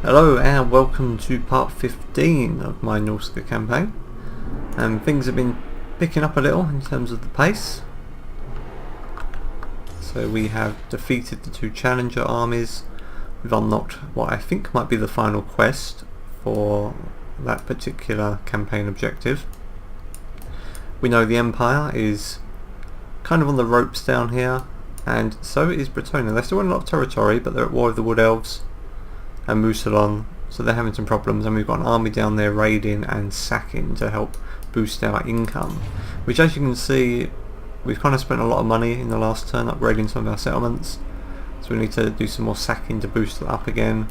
Hello and welcome to part 15 of my Norsca campaign, and things have been picking up a little in terms of the pace. So we have defeated the two challenger armies. We've unlocked what I think might be the final quest for that particular campaign objective. We know the Empire is kind of on the ropes down here, and so is Bretonnia. They still won a lot of territory, but they're at war with the Wood Elves and Mousillon, so they're having some problems, and we've got an army down there raiding and sacking to help boost our income, which, as you can see, we've kind of spent a lot of money in the last turn upgrading some of our settlements, so we need to do some more sacking to boost it up again.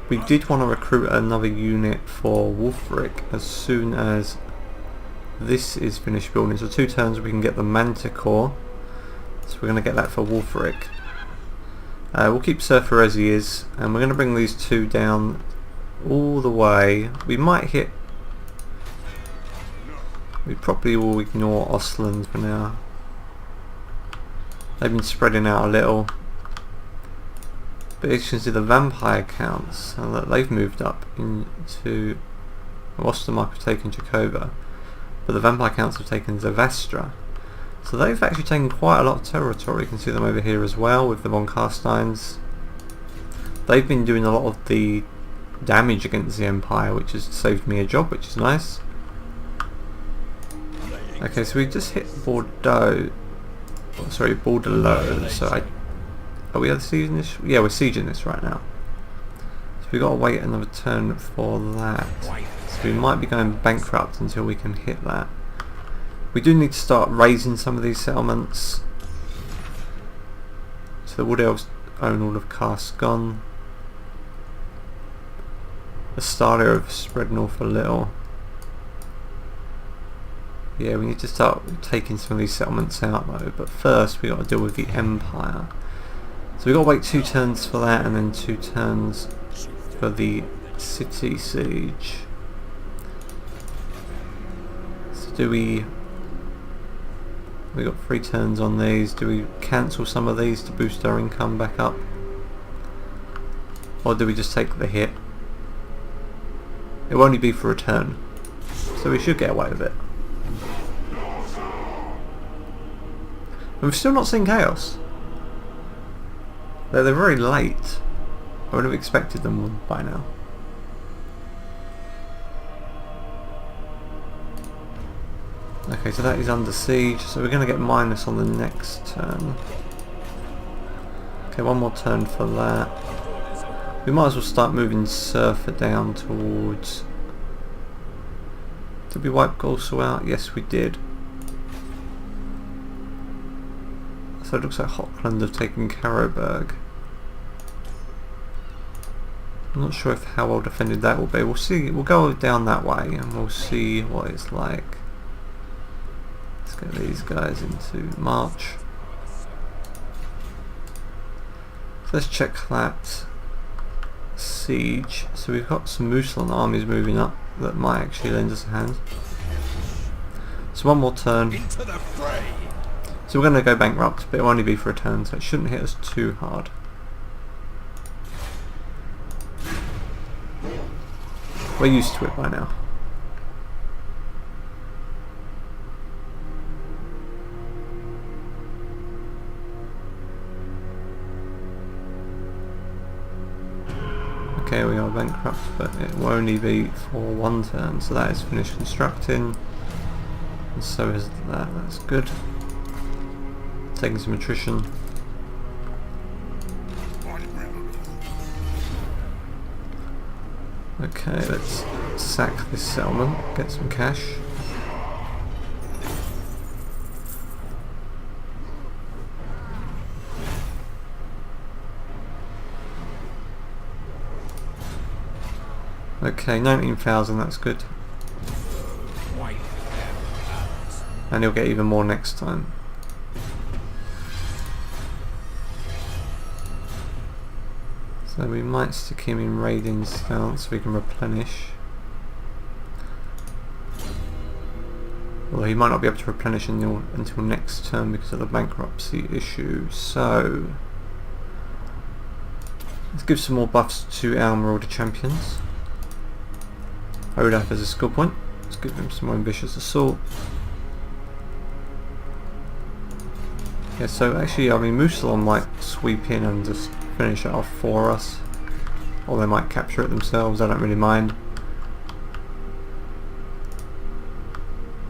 We did want to recruit another unit for Wolfric as soon as this is finished building, so 2 turns we can get the Manticore, so we're going to get that for Wolfric. We'll keep Surfer as he is, and we're going to bring these two down all the way. We might hit... We probably will ignore Osland for now. They've been spreading out a little. But as you can see, the vampire counts, and that they've moved up into... Ostermark have taken Jakova, but the vampire counts have taken Zavastra. So they've actually taken quite a lot of territory. You can see them over here as well with the von Carsteins. They've been doing a lot of the damage against the Empire, which has saved me a job, which is nice. Okay, so we just hit Bordeaux. Oh, sorry, Bordeaux. So are we sieging this? Yeah, we're sieging this right now. So we've got to wait another turn for that. So we might be going bankrupt until we can hit that. We do need to start raising some of these settlements. So the Wood Elves own all of Carscon. The Stalia have spread north a little. Yeah, we need to start taking some of these settlements out though, but first we got to deal with the Empire. So we've got to wait 2 turns for that, and then 2 turns for the city siege. So do we got 3 turns on these. Do we cancel some of these to boost our income back up? Or do we just take the hit? It will only be for a turn, so we should get away with it. And we've still not seen Chaos. They're very late. I would have expected them by now. Okay, so that is under siege, so we're going to get minus on the next turn. Okay, 1 more turn for that. We might as well start moving Surfer down towards... Did we wipe Golso out? Yes, we did. So it looks like Hochland have taken Karroburg. I'm not sure how well defended that will be. We'll see. We'll go down that way and we'll see what it's like. Let's get these guys into March. So let's check that siege. So we've got some Mousillon armies moving up that might actually lend us a hand. So 1 more turn. So we're going to go bankrupt, but it will only be for a turn, so it shouldn't hit us too hard. We're used to it by now. Okay, we are bankrupt, but it will only be for 1 turn, so that is finished constructing, and so is that. That's good. Taking some attrition. Okay, let's sack this settlement, get some cash. Okay, 19,000, that's good. And you'll get even more next time. So we might stick him in raiding stance so we can replenish. Although he might not be able to replenish until next turn because of the bankruptcy issue. So Let's give some more buffs to our Marauder champions. Olaf has a skill point. Let's give him some more ambitious assault. Yeah, so actually, I mean, Musalon might sweep in and just finish it off for us. Or they might capture it themselves, I don't really mind.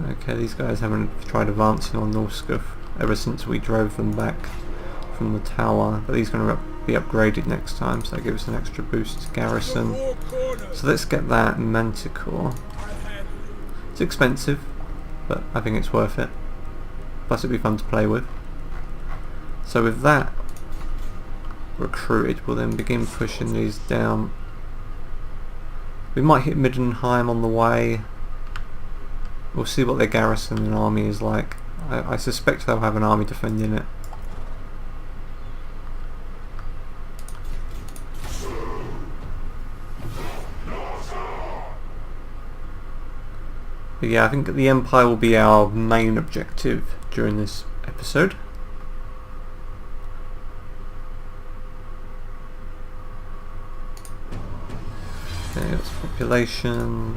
Okay, these guys haven't tried advancing on Norsca ever since we drove them back from the tower, but he's going to be upgraded next time, so that gives us an extra boost to garrison. So let's get that Manticore. It's expensive, but I think it's worth it. Plus it'll be fun to play with. So with that recruited, we'll then begin pushing these down. We might hit Middenheim on the way. We'll see what their garrison and army is like. I suspect they'll have an army defending it. But yeah, I think the Empire will be our main objective during this episode. Okay, that's population.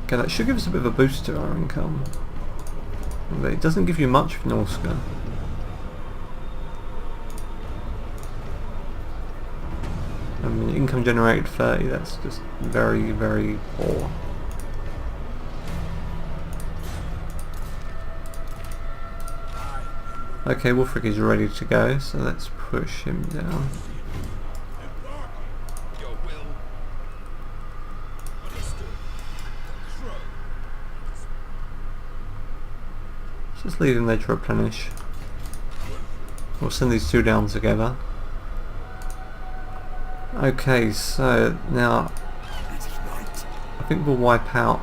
Okay, that should give us a bit of a boost to our income. But it doesn't give you much for Norsca. I mean, income generated 30, that's just very, very poor. Okay, Wolfric is ready to go, so let's push him down. Just leave him there to replenish. We'll send these two down together. Okay, so now I think we'll wipe out.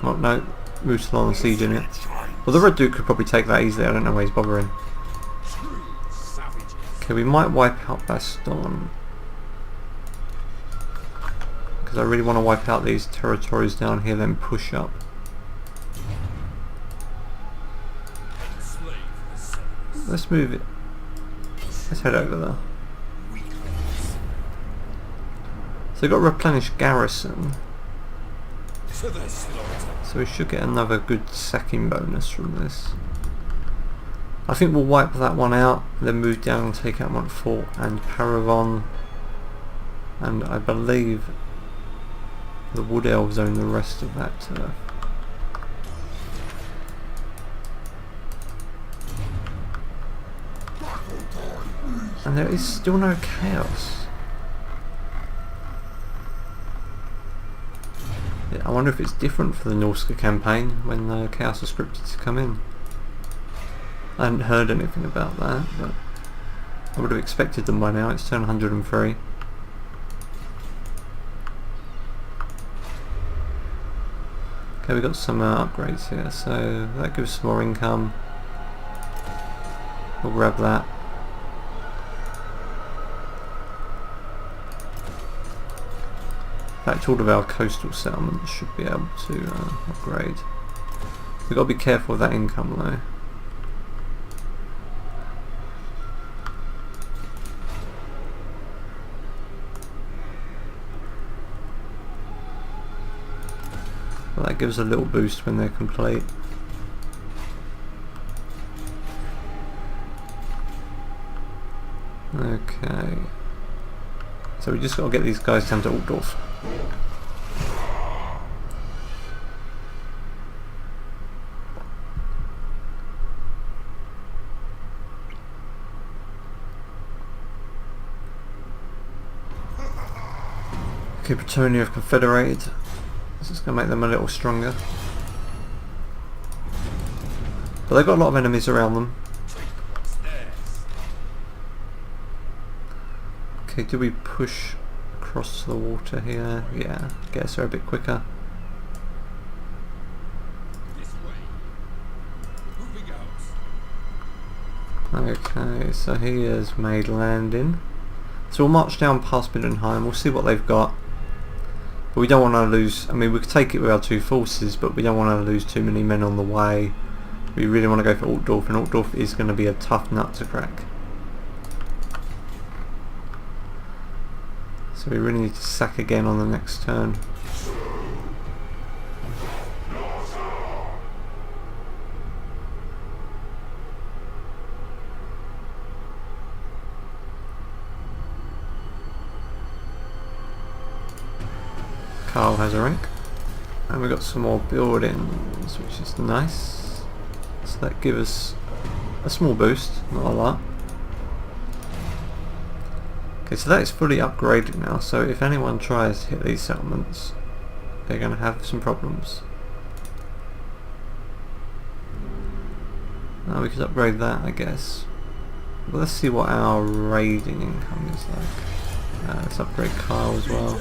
Oh no, Musalon sieging it. Well, the Red Duke could probably take that easily. I don't know why he's bothering. Okay, we might wipe out Baston, because I really want to wipe out these territories down here, then push up. Let's move it. Let's head over there. So we've got replenished garrison. So we should get another good sacking bonus from this. I think we'll wipe that one out, then move down and take out Montfort and Paravon. And I believe the Wood Elves own the rest of that turf. And there is still no chaos. Yeah, I wonder if it's different for the Norsca campaign when the chaos are scripted to come in. I hadn't heard anything about that, but I would have expected them by now. It's turn 103. Okay, we've got some upgrades here, so that gives us more income. We'll grab that. In fact, all of our coastal settlements should be able to upgrade. We've got to be careful with that income though. But that gives a little boost when they're complete. Okay. So we just got to get these guys down to Altdorf. Okay, Bretonia have confederated. This is going to make them a little stronger. But they've got a lot of enemies around them. Okay, do we push across the water here? Yeah, get us there a bit quicker. Okay, so he has made landing. So we'll march down past Middenheim, we'll see what they've got. But we don't want to lose, I mean we could take it with our two forces, but we don't want to lose too many men on the way. We really want to go for Altdorf, and Altdorf is going to be a tough nut to crack. So we really need to sack again on the next turn. Carl has a rank, and we've got some more buildings, which is nice. So that gives us a small boost, not a lot. Okay, so that is fully upgraded now, so if anyone tries to hit these settlements, they're going to have some problems. Now we could upgrade that, I guess. But let's see what our raiding income is like. Let's upgrade Kyle as well.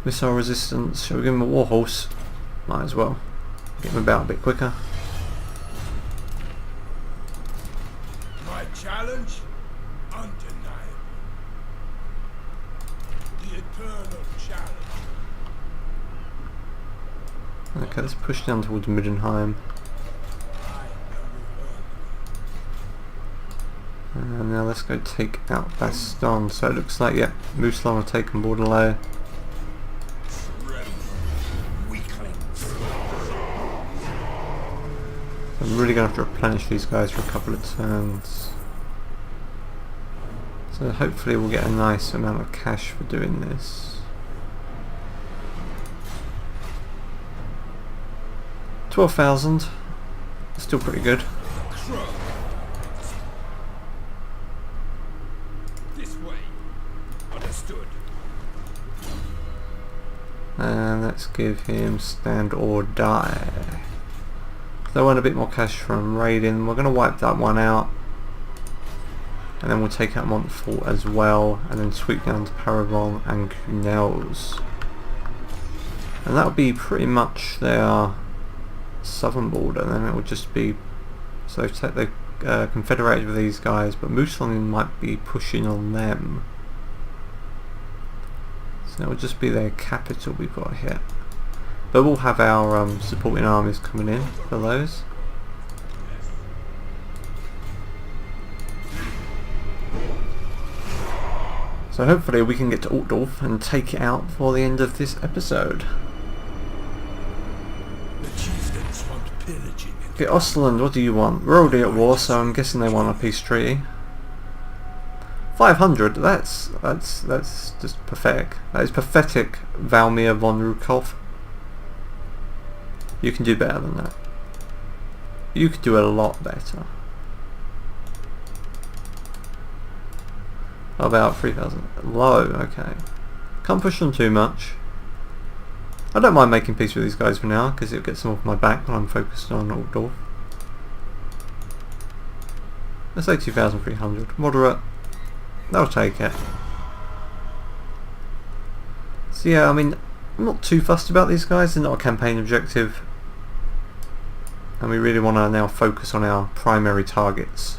Missile resistance, shall we give him a warhorse? Might as well. Get him about a bit quicker. My challenge? Undeniable. The eternal challenge. Okay, let's push down towards Middenheim. And now let's go take out Baston. So it looks like, yeah, Mousselon have taken Bordelais. I'm really going to have to replenish these guys for a couple of turns. So hopefully we'll get a nice amount of cash for doing this. 12,000. Still pretty good. This way. Understood. And let's give him stand or die. They want a bit more cash from raiding. We're going to wipe that one out, and then we'll take out Montfort as well, and then sweep down to Paravon and Cunels, and that'll be pretty much their southern border. And then it will just be, so they've confederated with these guys, but Mousselon might be pushing on them, so it will just be their capital we've got here. But we'll have our supporting armies coming in for those. So hopefully we can get to Altdorf and take it out before the end of this episode. The chieftains want pillaging. Okay, Ostland, what do you want? We're already at war, so I'm guessing they want a peace treaty. 500, that's just pathetic. That is pathetic, Valmir von Rukov. You can do better than that. You could do a lot better. How about 3,000? Low, okay. Can't push them too much. I don't mind making peace with these guys for now, because it gets them off my back when I'm focused on Altdorf. Let's say 2,300. Moderate. They'll take it. So yeah, I mean, I'm not too fussed about these guys. They're not a campaign objective, and we really want to now focus on our primary targets.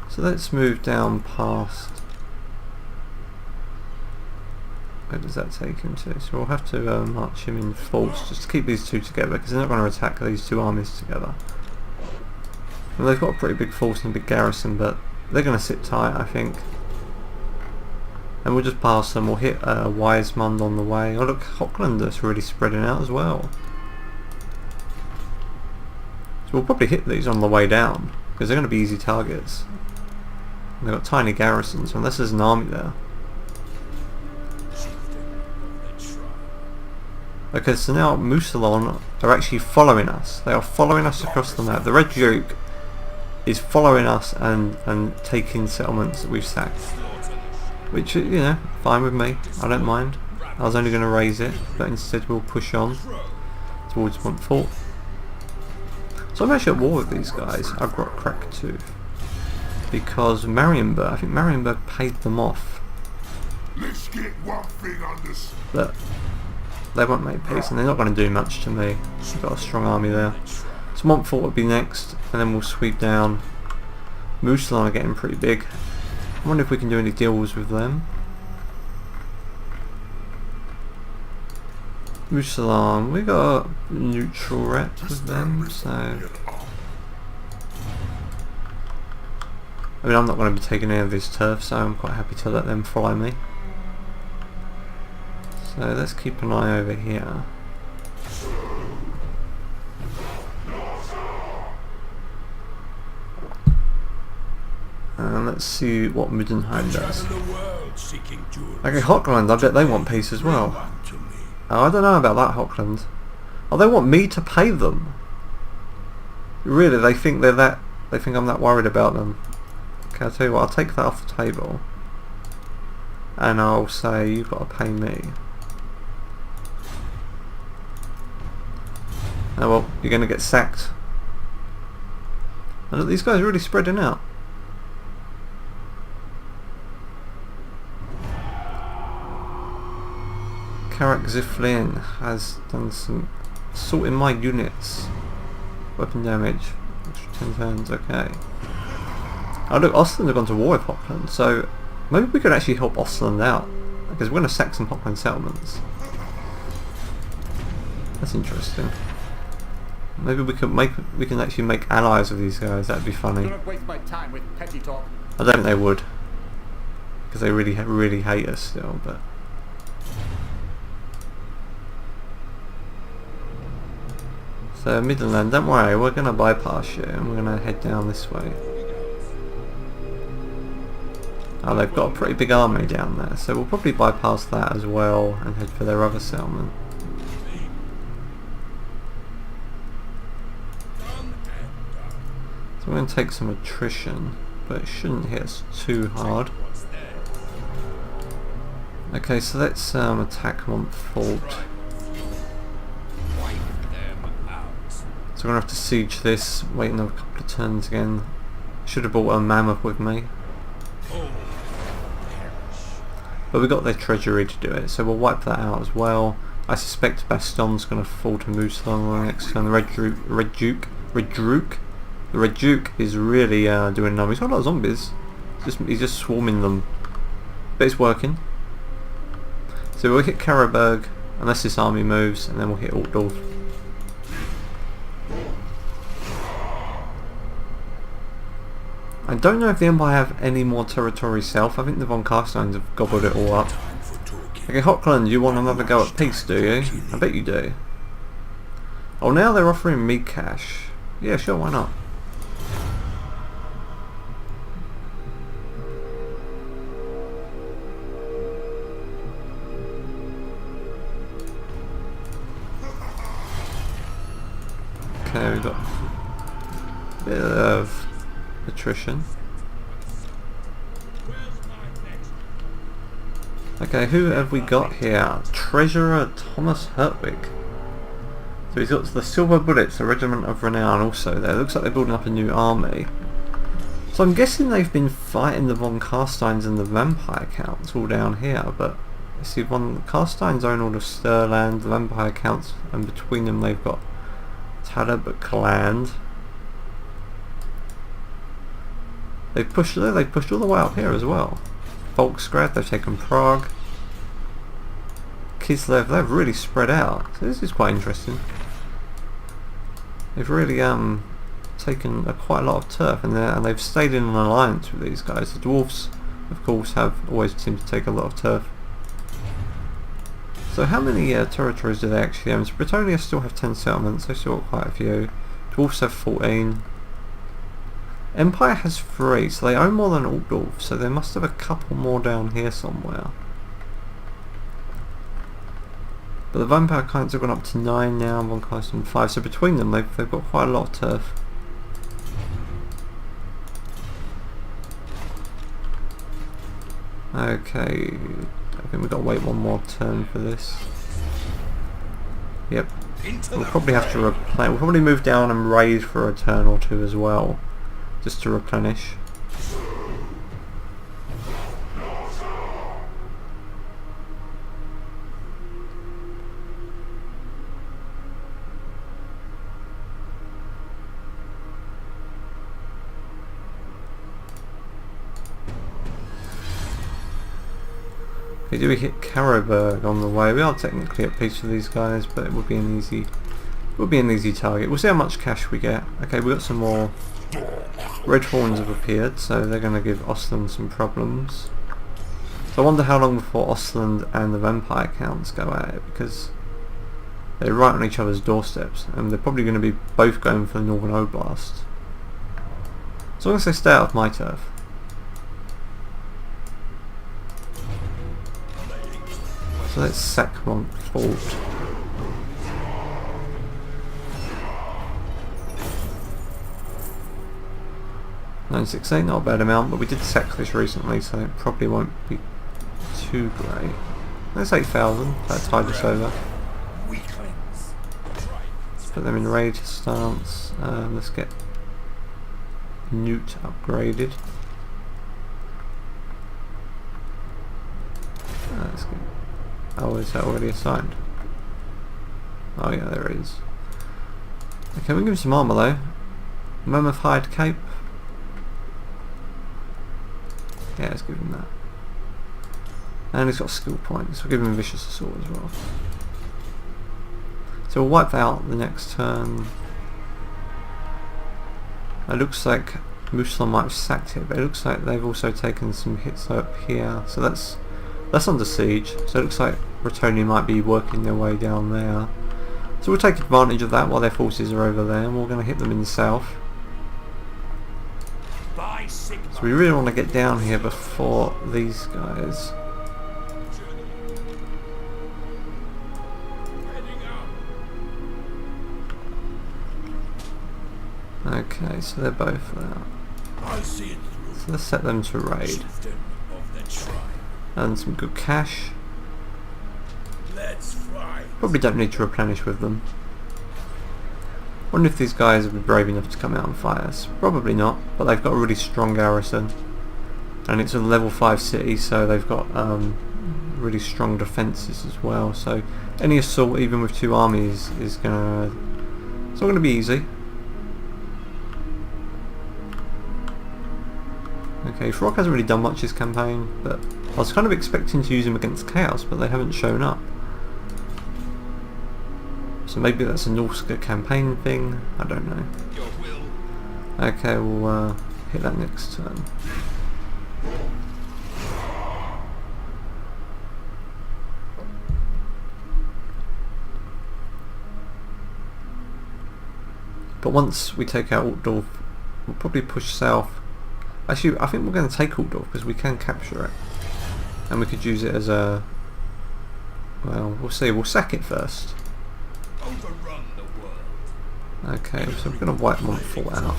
So let's move down past. Where does that take him to? So we'll have to march him in force just to keep these two together, because they're not going to attack these two armies together. Well, they've got a pretty big force and a big garrison, but they're going to sit tight, I think. And we'll just pass them. We'll hit Weismund on the way. Oh look, Hochlander's really spreading out as well. So we'll probably hit these on the way down, because they're going to be easy targets. And they've got tiny garrisons, unless there's an army there. Okay, so now Mousselon are actually following us. They are following us across the map. The Red Duke is following us and taking settlements that we've sacked. Which, you know, fine with me. I don't mind. I was only going to raise it, but instead we'll push on towards Montfort. So I'm actually at war with these guys. I've got crack too. Because Marienburg, I think Marienburg paid them off. Let's get one thing understood. But they won't make peace, and they're not going to do much to me. I've got a strong army there. So Montfort will be next, and then we'll sweep down Musalon are getting pretty big. I wonder if we can do any deals with them. Musalon, we got neutral rep with them, so I mean, I'm not going to be taking any of this turf, so I'm quite happy to let them follow me. So let's keep an eye over here. And let's see what Middenheim does. Okay, Hochland, I bet they want peace as well. Oh, I don't know about that, Hochland. Oh, they want me to pay them. Really, they think they're that. They think I'm that worried about them. Okay, I'll tell you what. I'll take that off the table, and I'll say you've got to pay me. Oh well, you're going to get sacked. And look, these guys are really spreading out. Karak Ziflin has done some assault in my units. Weapon damage, extra 10 turns, okay. Oh look, Ostland have gone to war with Hochland, so maybe we could actually help Ostland out, because we're going to sack some Hochland settlements. That's interesting. Maybe we can actually make allies of these guys. That'd be funny. Do not waste my time with petty talk. I don't think they would, because they really hate us still. But so Midland, don't worry, we're gonna bypass you and we're gonna head down this way. Oh, they've got a pretty big army down there, so we'll probably bypass that as well and head for their other settlement. So we're going to take some attrition, but it shouldn't hit us too hard. Okay, so let's attack Montfort. So we're going to have to siege this, wait another couple of turns again. Should have brought a mammoth with me. But we got their treasury to do it, so we'll wipe that out as well. I suspect Baston's going to fall to Musalon on the next turn. The Red Duke is really doing numbers. He's got a lot of zombies. He's just swarming them. But it's working. So we'll hit Karaberg, unless this army moves, and then we'll hit Altdorf. I don't know if the Empire have any more territory south. I think the von Carsteins have gobbled it all up. Okay, Hochland, you want another go at peace, do you? I bet you do. Oh, now they're offering me cash. Yeah, sure, why not? Okay, we've got a bit of attrition. Okay, who have we got here? Treasurer Thomas Hertwig. So he's got the Silver Bullets, a regiment of renown also there. Looks like they're building up a new army. So I'm guessing they've been fighting the von Carsteins and the Vampire Counts all down here, but you see von Carsteins own all of Stirland, the Vampire Counts, and between them they've got Talabotland. They've pushed all the way up here as well. Volksgrad, they've taken Prague. Kislev, they've really spread out. So this is quite interesting. They've really taken quite a lot of turf, and they've stayed in an alliance with these guys. The dwarfs, of course, have always seemed to take a lot of turf. So how many territories do they actually own? So Bretonnia still have 10 settlements, they still got quite a few. Dwarfs have 14. Empire has 3, so they own more than Altdorf, so they must have a couple more down here somewhere. But the Vampire Counts have gone up to 9 now, and von Carstein 5, so between them they've got quite a lot of turf. Okay, I think we've got to wait one more turn for this. Yep. We'll probably have to replenish. We'll probably move down and raid for a turn or two as well, just to replenish. Okay, do we hit Karroburg on the way? We are technically at peace with these guys, but it would be an easy target. We'll see how much cash we get. Okay, we got some more red horns have appeared, so they're going to give Ostland some problems. So I wonder how long before Ostland and the Vampire Counts go at it, because they're right on each other's doorsteps, and they're probably going to be both going for the Northern Oblast. As long as they stay out of my turf. So let's sack Montfort. $968, not a bad amount, but we did sack this recently, so it probably won't be too great. Let's 8,000, that tied us over. Let's put them in raid stance. Let's get Newt upgraded. Let's get. Oh, is that already assigned? Oh yeah, there it is. Okay, we can give him some armour though. Mammoth hide cape. Yeah, let's give him that. And he's got skill points. We'll give him a vicious assault as well. So we'll wipe out the next turn. It looks like Muslan might have sacked it, but it looks like they've also taken some hits up here. So that's under siege. So it looks like Bretonnia might be working their way down there. So we'll take advantage of that while their forces are over there, and we're going to hit them in the south. So we really want to get down here before these guys. Okay, so they're both there. So let's set them to raid. And some good cash. Probably don't need to replenish with them. Wonder if these guys would be brave enough to come out and fight us. Probably not, but they've got a really strong garrison. And it's a level 5 city, so they've got really strong defences as well. So any assault, even with 2 armies, is gonna... it's not gonna be easy. Okay, Frog hasn't really done much this campaign, but I was kind of expecting to use him against Chaos, but they haven't shown up. So maybe that's a Norsca campaign thing, I don't know. Okay, we'll hit that next turn. But once we take out Altdorf, we'll probably push south. Actually, I think we're going to take Altdorf because we can capture it. And we could use it as a... well, we'll see. We'll sack it first. Okay, so we're going to wipe Montfort out.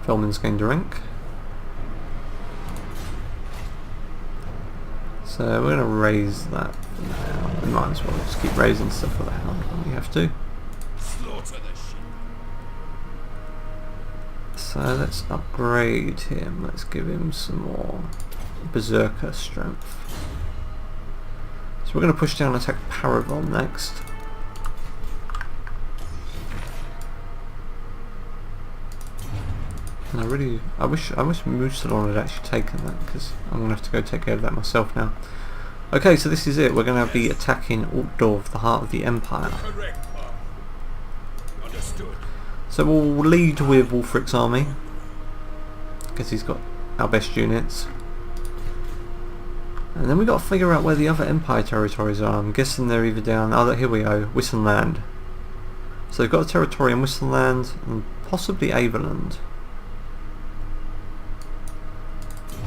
Felman's gained a rank. So we're going to raise that for now. We might as well just keep raising stuff for the Hound when we have to. So let's upgrade him. Let's give him some more Berserker strength. So we're going to push down and attack Paravon next. And I wish Moussalon had actually taken that, because I'm going to have to go take care of that myself now. Okay, so this is it. We're going to be attacking Altdorf, the heart of the Empire. So we'll lead with Wulfric's army, because he's got our best units. And then we've got to figure out where the other Empire territories are. I'm guessing they're either down... oh, here we go, Wissenland. So they've got a territory in Wissenland and possibly Averland.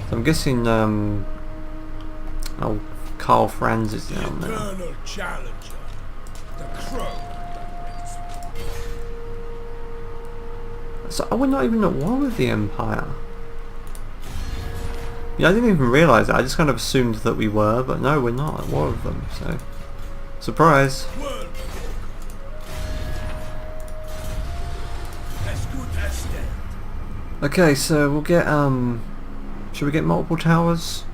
So I'm guessing oh, Karl Franz is down there. So we're not even at war with the Empire. Yeah, I didn't even realise that. I just kind of assumed that we were, but no, we're not at war with them. So, surprise. Okay, so we'll get should we get multiple towers?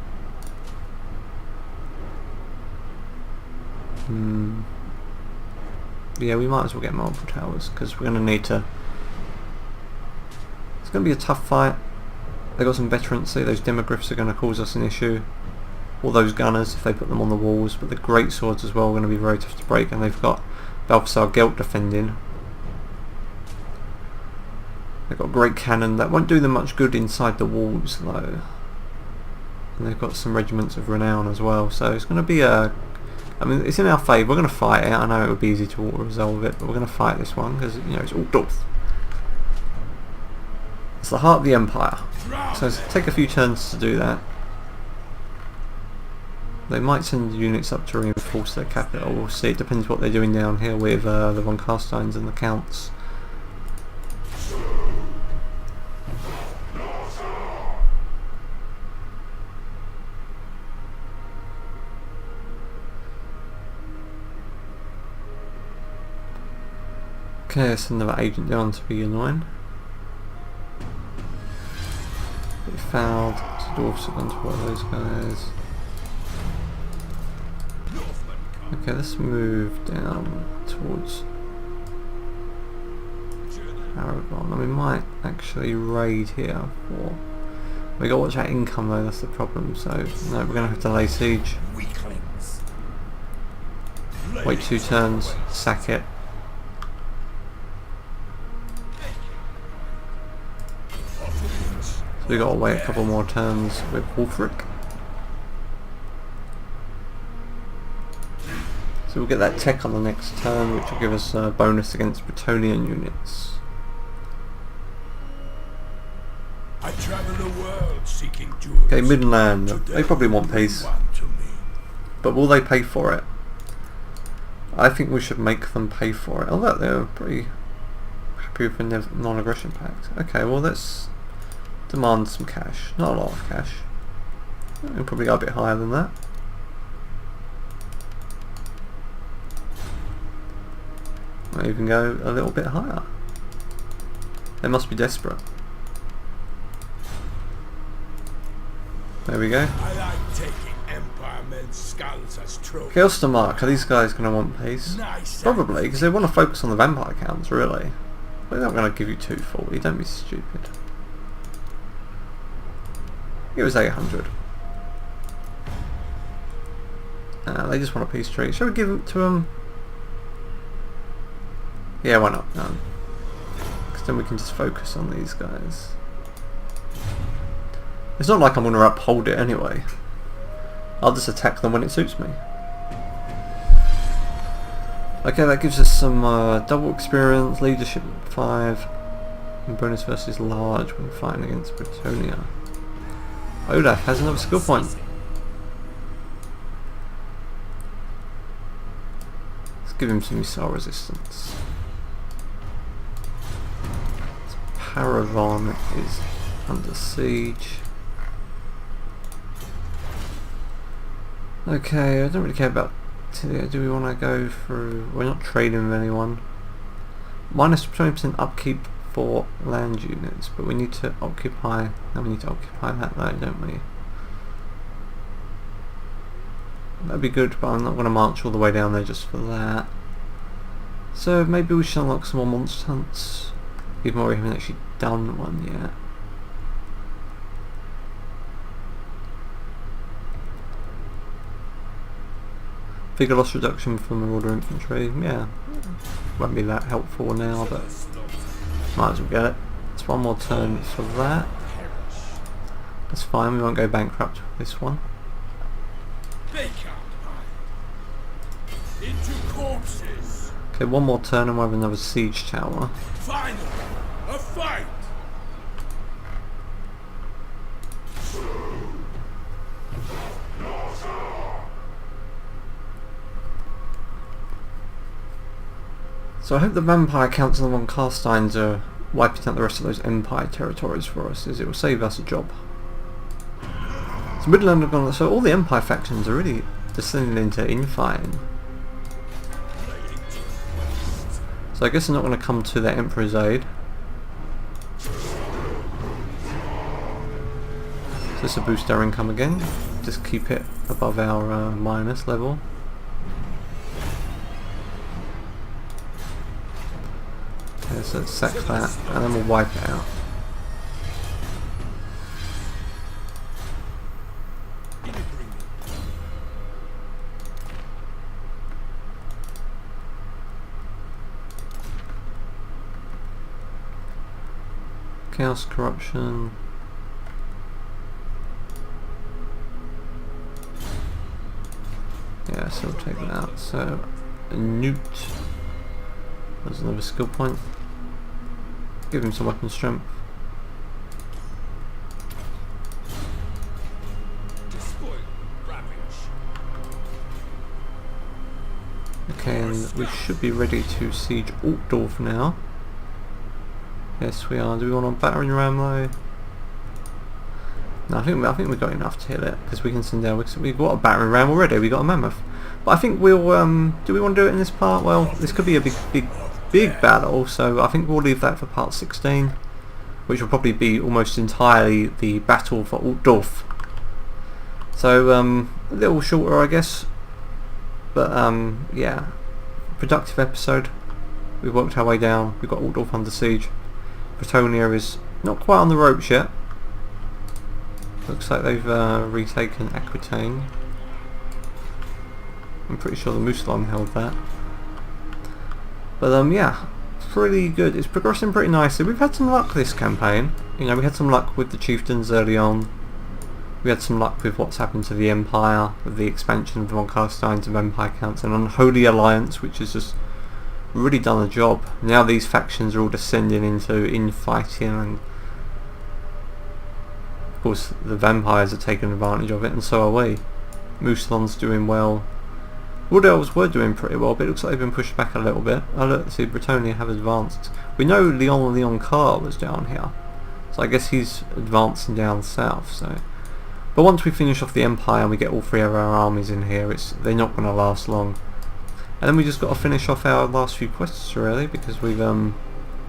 Yeah, we might as well get multiple towers because we're going to need to. It's going to be a tough fight. They've got some veterancy. Those demogryphs are going to cause us an issue. All those gunners, if they put them on the walls, but the great swords as well are going to be very tough to break, and they've got Balthasar Gelt defending. They've got a great cannon. That won't do them much good inside the walls though. And they've got some regiments of renown as well, so it's going to be a... I mean, it's in our favour. We're going to fight it. I know it would be easy to auto-resolve it, but we're going to fight this one because, you know, it's Altdorf. It's the heart of the Empire. So it'll take a few turns to do that. They might send units up to reinforce their capital. We'll see. It depends what they're doing down here with the von Carsteins and the Counts. Okay, let's send another agent down to be annoying. They fouled. The dwarfs are going to one of those guys. Okay, let's move down towards Aragon. And we might actually raid here. We got to watch our income though, that's the problem. So, no, we're going to have to lay siege. Wait 2 turns, sack it. So we got to wait a couple more turns with Wulfric. So we'll get that tech on the next turn, which will give us a bonus against Bretonnian units. I travel the world seeking jewels. Okay, Midland. They probably want peace. But will they pay for it? I think we should make them pay for it. Although they're pretty happy with the non-aggression pact. Okay, well let's demand some cash. Not a lot of cash. We'll probably go a bit higher than that. Might even go a little bit higher. They must be desperate. There we go. I like taking Empire men's skulls as trophies. Okay, Ostermark, are these guys going to want peace? Nice. Probably, because they want to focus on the vampire counts, really. They're not going to give you 240, don't be stupid. Give us 800. They just want a peace treaty. Shall we give it to them? Yeah, why not? No. Because then we can just focus on these guys. It's not like I'm going to uphold it anyway. I'll just attack them when it suits me. Okay, that gives us some double experience, leadership 5, and bonus versus large when fighting against Bretonnia. Olaf has another skill point. Let's give him some missile resistance. Paravon is under siege. Okay, I don't really care about Tilia. Do we want to go through... We're not trading with anyone. Minus 20% upkeep for land units, but we need to occupy... Now we need to occupy that though, don't we? That'd be good, but I'm not going to march all the way down there just for that. So maybe we should unlock some more monster hunts, even though we haven't actually done one yet. Figure loss reduction from Marauder infantry, yeah, won't be that helpful now, but might as well get it. It's one more turn for that. That's fine, we won't go bankrupt with this one. They can't hide. Into corpses. Okay, one more turn and we'll have another siege tower. Finally, a fight. So I hope the vampire counts and the von Carsteins are wiping out the rest of those empire territories for us, as it will save us a job. So Midland have gone, so all the empire factions are really descending into infighting. So I guess they're not going to come to their emperor's aid. So this will boost our income again. Just keep it above our minus level. So let's sack that, and then we'll wipe it out. Chaos, corruption. Yeah, so we'll take that out. So, a newt. There's another skill point. Give him some weapon strength. Okay, and we should be ready to siege Altdorf now. Yes, we are. Do we want a battering ram though? No, I think we've got enough to hit it because we can send down. We've got a battering ram already. We've got a mammoth, but I think we'll. Do we want to do it in this part? Well, this could be a big battle, so I think we'll leave that for part 16, which will probably be almost entirely the battle for Altdorf. So a little shorter, I guess, but yeah, productive episode. We've worked our way down. We've got Altdorf under siege. Bretonia is not quite on the ropes yet. Looks like they've retaken Aquitaine. I'm pretty sure the Musulon held that. But yeah, pretty good. It's progressing pretty nicely. We've had some luck this campaign. You know, we had some luck with the chieftains early on. We had some luck with what's happened to the Empire, with the expansion of the von Carsteins of Empire Counts, and Unholy Alliance, which has just really done a job. Now these factions are all descending into infighting, and of course the vampires are taking advantage of it, and so are we. Musulon's doing well. Wood Elves were doing pretty well, but it looks like they've been pushed back a little bit. Oh look, see, Bretonia have advanced. We know Leon Carr was down here, so I guess he's advancing down south. So, but once we finish off the Empire and we get all three of our armies in here, they're not going to last long. And then we just got to finish off our last few quests really, because we'll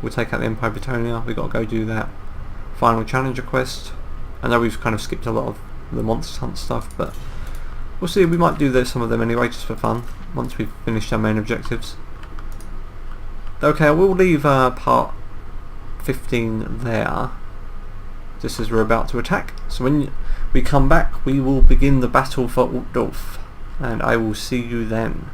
take out the Empire of Bretonia. We've got to go do that final Challenger quest. I know we've kind of skipped a lot of the Monster Hunt stuff, but we'll see. We might do some of them anyway, just for fun, once we've finished our main objectives. Okay, I will leave part 15 there, just as we're about to attack. So when we come back, we will begin the battle for Altdorf, and I will see you then.